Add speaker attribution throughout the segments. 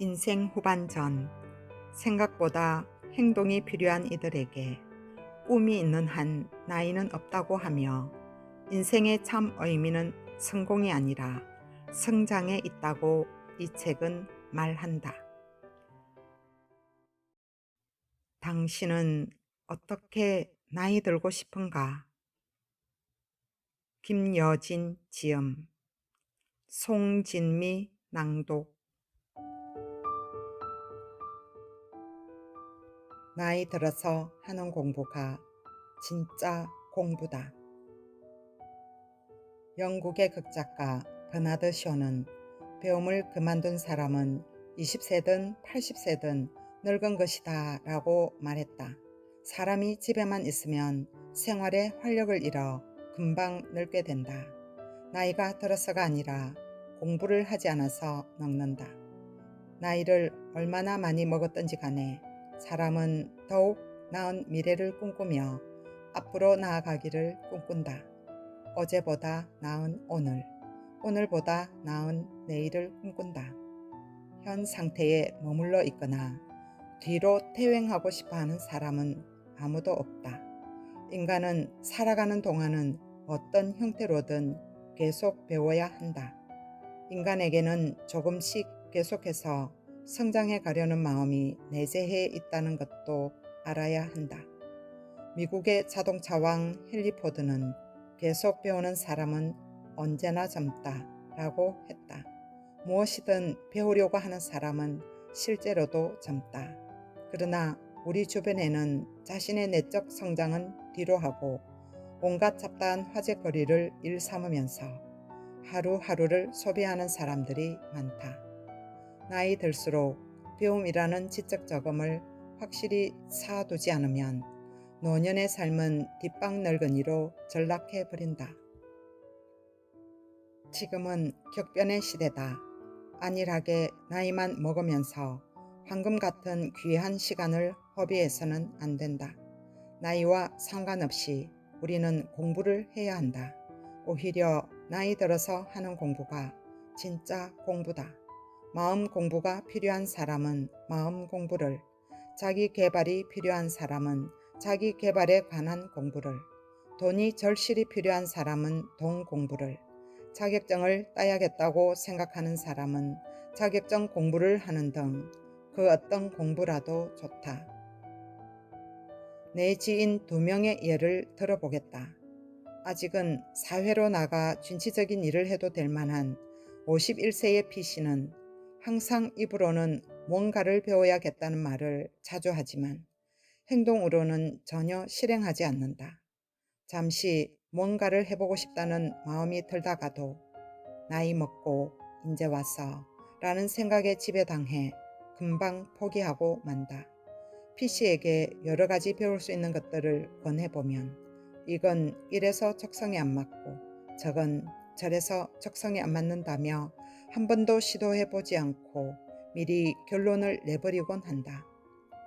Speaker 1: 인생 후반전, 생각보다 행동이 필요한 이들에게 꿈이 있는 한 나이는 없다고 하며 인생의 참 의미는 성공이 아니라 성장에 있다고 이 책은 말한다. 당신은 어떻게 나이 들고 싶은가? 김여진 지음, 송진미 낭독. 나이 들어서 하는 공부가 진짜 공부다. 영국의 극작가 버나드 쇼는 배움을 그만둔 사람은 20세든 80세든 늙은 것이다 라고 말했다. 사람이 집에만 있으면 생활에 활력을 잃어 금방 늙게 된다. 나이가 들어서가 아니라 공부를 하지 않아서 늙는다. 나이를 얼마나 많이 먹었든지 간에 사람은 더욱 나은 미래를 꿈꾸며 앞으로 나아가기를 꿈꾼다. 어제보다 나은 오늘, 오늘보다 나은 내일을 꿈꾼다. 현 상태에 머물러 있거나 뒤로 퇴행하고 싶어하는 사람은 아무도 없다. 인간은 살아가는 동안은 어떤 형태로든 계속 배워야 한다. 인간에게는 조금씩 계속해서 성장해 가려는 마음이 내재해 있다는 것도 알아야 한다. 미국의 자동차왕 헨리 포드는 계속 배우는 사람은 언제나 젊다 라고 했다. 무엇이든 배우려고 하는 사람은 실제로도 젊다. 그러나 우리 주변에는 자신의 내적 성장은 뒤로 하고 온갖 잡다한 화제거리를 일삼으면서 하루하루를 소비하는 사람들이 많다. 나이 들수록 배움이라는 지적 저금을 확실히 쌓아두지 않으면 노년의 삶은 뒷방 늙은이로 전락해 버린다. 지금은 격변의 시대다. 안일하게 나이만 먹으면서 황금 같은 귀한 시간을 허비해서는 안 된다. 나이와 상관없이 우리는 공부를 해야 한다. 오히려 나이 들어서 하는 공부가 진짜 공부다. 마음 공부가 필요한 사람은 마음 공부를, 자기 개발이 필요한 사람은 자기 개발에 관한 공부를, 돈이 절실히 필요한 사람은 돈 공부를, 자격증을 따야겠다고 생각하는 사람은 자격증 공부를 하는 등 그 어떤 공부라도 좋다. 내 지인 2명의 예를 들어보겠다. 아직은 사회로 나가 진취적인 일을 해도 될 만한 51세의 P씨는 항상 입으로는 뭔가를 배워야겠다는 말을 자주 하지만 행동으로는 전혀 실행하지 않는다. 잠시 뭔가를 해보고 싶다는 마음이 들다가도 나이 먹고 이제 와서 라는 생각에 지배당해 금방 포기하고 만다. P씨에게 여러 가지 배울 수 있는 것들을 권해보면 이건 이래서 적성에 안 맞고 저건 저래서 적성에 안 맞는다며 한 번도 시도해보지 않고 미리 결론을 내버리곤 한다.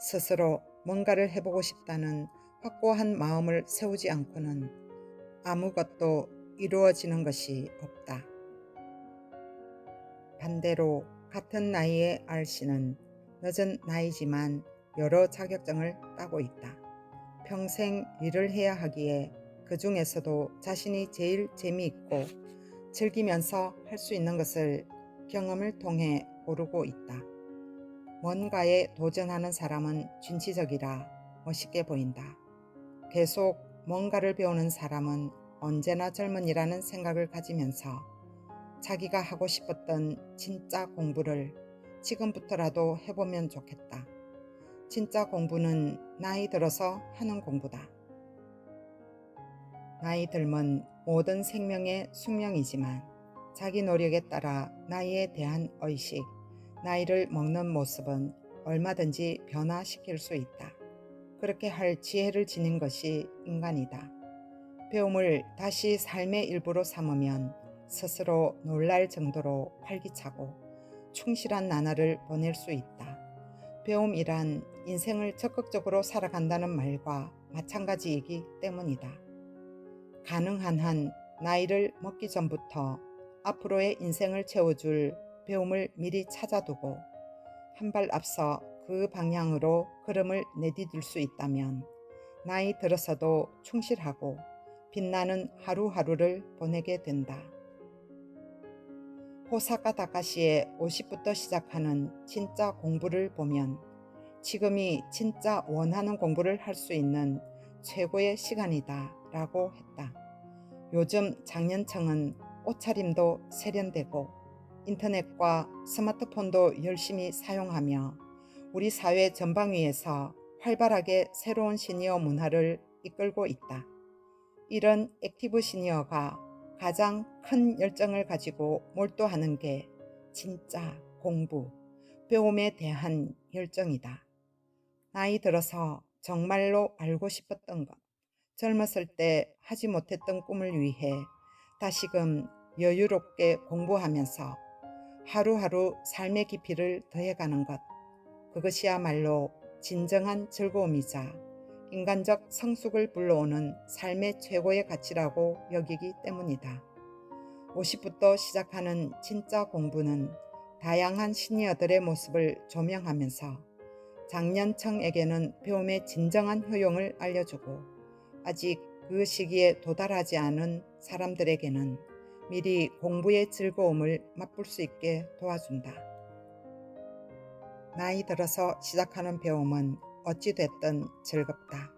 Speaker 1: 스스로 뭔가를 해보고 싶다는 확고한 마음을 세우지 않고는 아무것도 이루어지는 것이 없다. 반대로 같은 나이의 R씨는 늦은 나이지만 여러 자격증을 따고 있다. 평생 일을 해야 하기에 그 중에서도 자신이 제일 재미있고 즐기면서 할 수 있는 것을 경험을 통해 고르고 있다. 뭔가에 도전하는 사람은 진취적이라 멋있게 보인다. 계속 뭔가를 배우는 사람은 언제나 젊은이라는 생각을 가지면서 자기가 하고 싶었던 진짜 공부를 지금부터라도 해보면 좋겠다. 진짜 공부는 나이 들어서 하는 공부다. 나이 들면 모든 생명의 숙명이지만 자기 노력에 따라 나이에 대한 의식, 나이를 먹는 모습은 얼마든지 변화시킬 수 있다. 그렇게 할 지혜를 지닌 것이 인간이다. 배움을 다시 삶의 일부로 삼으면 스스로 놀랄 정도로 활기차고 충실한 나날을 보낼 수 있다. 배움이란 인생을 적극적으로 살아간다는 말과 마찬가지이기 때문이다. 가능한 한 나이를 먹기 전부터 앞으로의 인생을 채워줄 배움을 미리 찾아두고 한 발 앞서 그 방향으로 걸음을 내디딜 수 있다면 나이 들어서도 충실하고 빛나는 하루하루를 보내게 된다. 호사카 다카시의 50부터 시작하는 진짜 공부를 보면 지금이 진짜 원하는 공부를 할 수 있는 최고의 시간이다 라고 했다. 요즘 장년층은 옷차림도 세련되고 인터넷과 스마트폰도 열심히 사용하며 우리 사회 전방위에서 활발하게 새로운 시니어 문화를 이끌고 있다. 이런 액티브 시니어가 가장 큰 열정을 가지고 몰두하는 게 진짜 공부, 배움에 대한 열정이다. 나이 들어서 정말로 알고 싶었던 것, 젊었을 때 하지 못했던 꿈을 위해 다시금 여유롭게 공부하면서 하루하루 삶의 깊이를 더해가는 것, 그것이야말로 진정한 즐거움이자 인간적 성숙을 불러오는 삶의 최고의 가치라고 여기기 때문이다. 50부터 시작하는 진짜 공부는 다양한 시니어들의 모습을 조명하면서 장년층에게는 배움의 진정한 효용을 알려주고 아직 그 시기에 도달하지 않은 사람들에게는 미리 공부의 즐거움을 맛볼 수 있게 도와준다. 나이 들어서 시작하는 배움은 어찌됐든 즐겁다.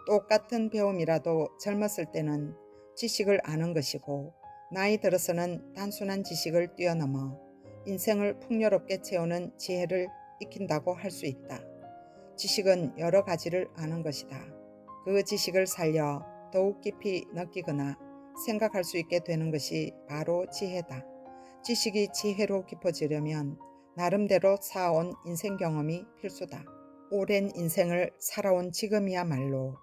Speaker 1: 똑같은 배움이라도 젊었을 때는 지식을 아는 것이고 나이 들어서는 단순한 지식을 뛰어넘어 인생을 풍요롭게 채우는 지혜를 익힌다고 할 수 있다. 지식은 여러 가지를 아는 것이다. 그 지식을 살려 더욱 깊이 느끼거나 생각할 수 있게 되는 것이 바로 지혜다. 지식이 지혜로 깊어지려면 나름대로 쌓아온 인생 경험이 필수다. 오랜 인생을 살아온 지금이야말로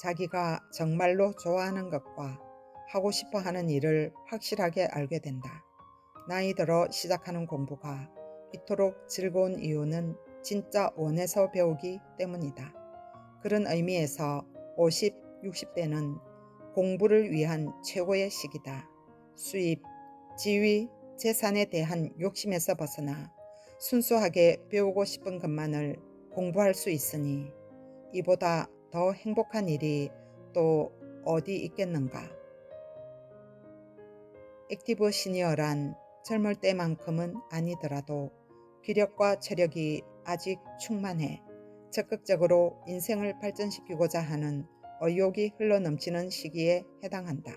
Speaker 1: 자기가 정말로 좋아하는 것과 하고 싶어 하는 일을 확실하게 알게 된다. 나이 들어 시작하는 공부가 이토록 즐거운 이유는 진짜 원해서 배우기 때문이다. 그런 의미에서 50, 60대는 공부를 위한 최고의 시기다. 수입, 지위, 재산에 대한 욕심에서 벗어나 순수하게 배우고 싶은 것만을 공부할 수 있으니 이보다 더 행복한 일이 또 어디 있겠는가. 액티브 시니어란 젊을 때만큼은 아니더라도 기력과 체력이 아직 충만해 적극적으로 인생을 발전시키고자 하는 의욕이 흘러넘치는 시기에 해당한다.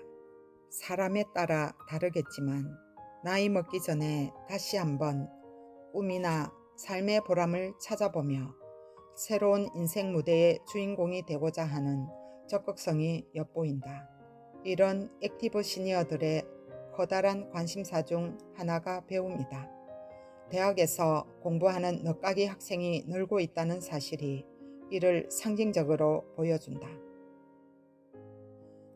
Speaker 1: 사람에 따라 다르겠지만 나이 먹기 전에 다시 한번 꿈이나 삶의 보람을 찾아보며 새로운 인생 무대의 주인공이 되고자 하는 적극성이 엿보인다. 이런 액티브 시니어들의 커다란 관심사 중 하나가 배움이다. 대학에서 공부하는 늦가기 학생이 늘고 있다는 사실이 이를 상징적으로 보여준다.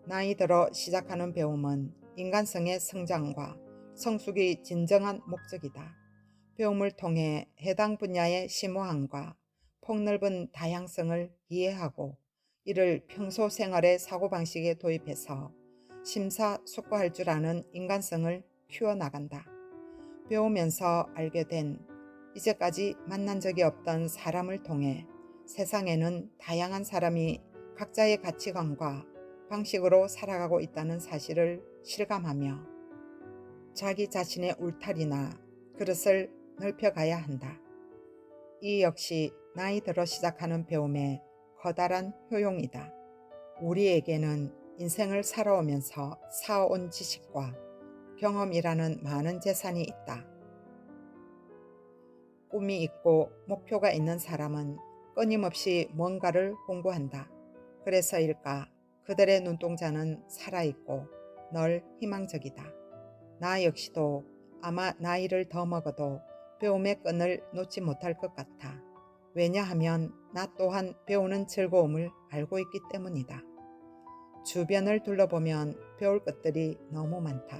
Speaker 1: 나이 들어 시작하는 배움은 인간성의 성장과 성숙이 진정한 목적이다. 배움을 통해 해당 분야의 심오함과 폭넓은 다양성을 이해하고 이를 평소 생활의 사고방식에 도입해서 심사숙고할 줄 아는 인간성을 키워나간다. 배우면서 알게 된 이제까지 만난 적이 없던 사람을 통해 세상에는 다양한 사람이 각자의 가치관과 방식으로 살아가고 있다는 사실을 실감하며 자기 자신의 울타리나 그릇을 넓혀가야 한다. 이 역시 나이 들어 시작하는 배움의 커다란 효용이다. 우리에게는 인생을 살아오면서 쌓아온 지식과 경험이라는 많은 재산이 있다. 꿈이 있고 목표가 있는 사람은 끊임없이 뭔가를 공부한다. 그래서일까 그들의 눈동자는 살아있고 늘 희망적이다. 나 역시도 아마 나이를 더 먹어도 배움의 끈을 놓지 못할 것 같아. 왜냐하면 나 또한 배우는 즐거움을 알고 있기 때문이다. 주변을 둘러보면 배울 것들이 너무 많다.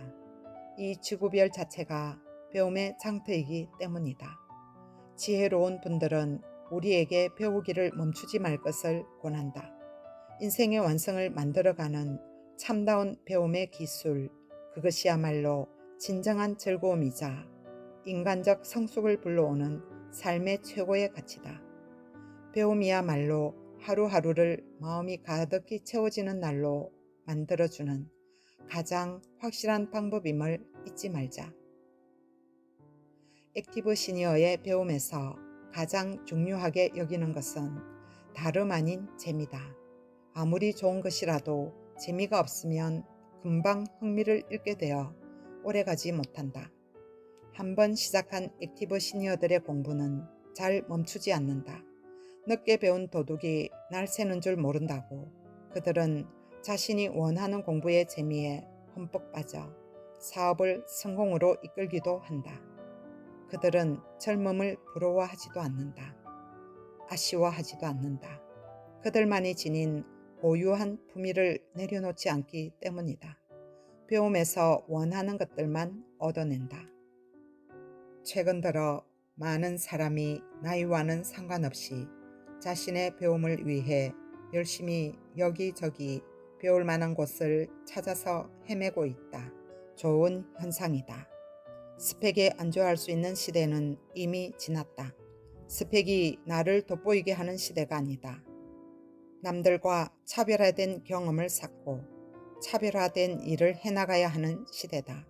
Speaker 1: 이 지구별 자체가 배움의 장터이기 때문이다. 지혜로운 분들은 우리에게 배우기를 멈추지 말 것을 권한다. 인생의 완성을 만들어가는 참다운 배움의 기술, 그것이야말로 진정한 즐거움이자 인간적 성숙을 불러오는 삶의 최고의 가치다. 배움이야말로 하루하루를 마음이 가득히 채워지는 날로 만들어주는 가장 확실한 방법임을 잊지 말자. 액티브 시니어의 배움에서 가장 중요하게 여기는 것은 다름 아닌 재미다. 아무리 좋은 것이라도 재미가 없으면 금방 흥미를 잃게 되어 오래가지 못한다. 한번 시작한 액티브 시니어들의 공부는 잘 멈추지 않는다. 늦게 배운 도둑이 날 새는 줄 모른다고 그들은 자신이 원하는 공부의 재미에 흠뻑 빠져 사업을 성공으로 이끌기도 한다. 그들은 젊음을 부러워하지도 않는다. 아쉬워하지도 않는다. 그들만이 지닌 고유한 품위를 내려놓지 않기 때문이다. 배움에서 원하는 것들만 얻어낸다. 최근 들어 많은 사람이 나이와는 상관없이 자신의 배움을 위해 열심히 여기저기 배울 만한 곳을 찾아서 헤매고 있다. 좋은 현상이다. 스펙에 안주할 수 있는 시대는 이미 지났다. 스펙이 나를 돋보이게 하는 시대가 아니다. 남들과 차별화된 경험을 쌓고 차별화된 일을 해나가야 하는 시대다.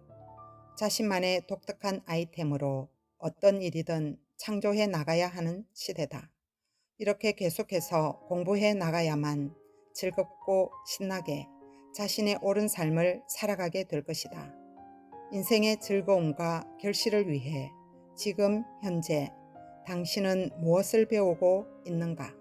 Speaker 1: 자신만의 독특한 아이템으로 어떤 일이든 창조해 나가야 하는 시대다. 이렇게 계속해서 공부해 나가야만 즐겁고 신나게 자신의 옳은 삶을 살아가게 될 것이다. 인생의 즐거움과 결실을 위해 지금 현재 당신은 무엇을 배우고 있는가?